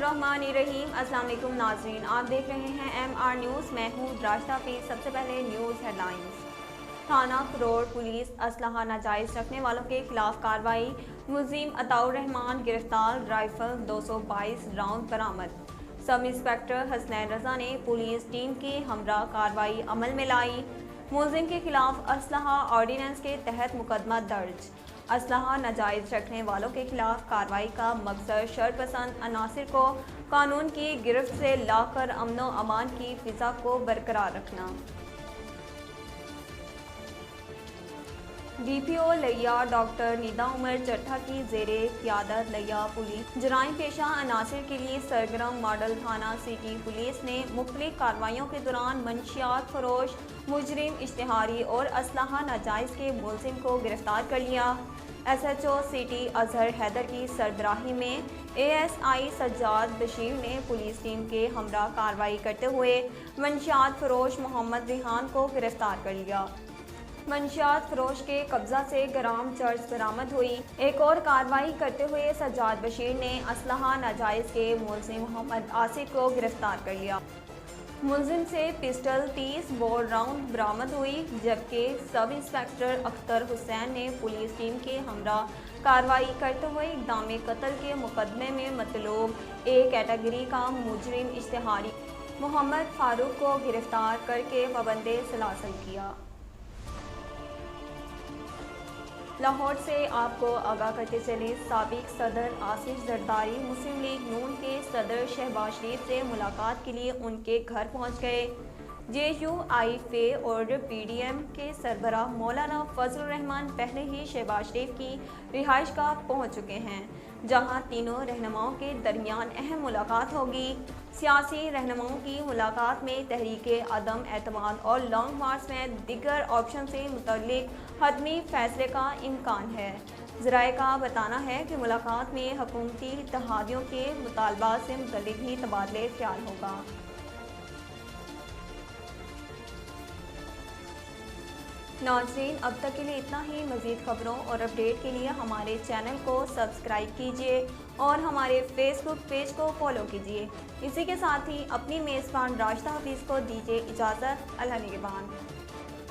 बिस्मिल्लाहिर्रहमानिर्रहीम। अस्सलाम वालेकुम नाज़रीन, आप देख रहे हैं MR न्यूज़। मैं हूँ राशिदा हफीज़। सबसे पहले न्यूज़ हेडलाइंस। थाना करोड़ पुलिस असलहा नाजायज़ रखने वालों के खिलाफ कार्रवाई। मुलजिम अताउर रहमान गिरफ्तार, राइफल 222 राउंड बरामद। सब इंस्पेक्टर हसनैन रजा ने पुलिस टीम के हमरा कार्रवाई अमल में लाई। मुलजिम के खिलाफ असलहा ऑर्डिनेंस के तहत मुकदमा दर्ज। असलहा नाजायज़ रखने वालों के खिलाफ कार्रवाई का मकसद शरपसंद अनासिर को कानून की गिरफ्त से लाकर अमन व अमान की फिजा को बरकरार रखना। DPO लिया डॉक्टर निदा उमर चट्ठा की ज़ेरे क़ियादत लिया पुलिस जराइम पेशा अनासिर के लिए सरगर्म मॉडल थाना सिटी पुलिस ने मुख्तलिफ कार्रवाइयों के दौरान मंशियात फरोश, मुजरिम, इश्तिहारी और असलहा नाजायज़ के मुलजिम को गिरफ्तार कर लिया। SHO सिटी अजहर हैदर की सरबराही में ASI सज्जाद बशीर ने पुलिस टीम के हमरा कार्रवाई करते हुए मंशियात फरोश मोहम्मद रिहान को गिरफ्तार कर लिया। मंशियात फरोश के कब्जा से ग्राम चर्च बरामद हुई। एक और कार्रवाई करते हुए सज्जाद बशीर ने असलहा नाजायज़ के मुलजिम मोहम्मद आसिफ को गिरफ्तार कर लिया। मुलजिम से पिस्टल 30 बोर राउंड बरामद हुई, जबकि सब इंस्पेक्टर अख्तर हुसैन ने पुलिस टीम के हमरा कार्रवाई करते हुए इक़दाम कत्ल के मुकदमे में मतलूब A कैटेगरी का मुजरिम इश्तिहारी मोहम्मद फारूक को गिरफ्तार करके पाबंदे सलासल किया। लाहौर से आपको आगाह करते चले, साबिक सदर आसिफ जरदारी मुस्लिम लीग नून के सदर शहबाज शरीफ से मुलाकात के लिए उनके घर पहुंच गए। JUIFA और PDM के सरबराह मौलाना फजल रहमान पहले ही शहबाज शरीफ की रिहाइश गाह पहुँच चुके हैं, जहां तीनों रहनुमाओं के दरमियान अहम मुलाकात होगी। सियासी रहनुमाओं की मुलाकात में तहरीके अदम एतमाद और लॉन्ग मार्च में दिगर ऑप्शन से मुतल्लिक हतमी फैसले का इम्कान है। ज़राए का बताना है कि मुलाकात में हुकूमती इत्तेहादियों के मुतालबात से मुतल्लिक भी तबादले ख्याल होगा। नाज़रीन, अब तक के लिए इतना ही। मज़ीद खबरों और अपडेट के लिए हमारे चैनल को सब्सक्राइब कीजिए और हमारे फेसबुक पेज को फॉलो कीजिए। इसी के साथ ही अपनी मेज़बान राशिदा हफीज़ को दीजिए इजाज़त। अल्लाह निगहबान।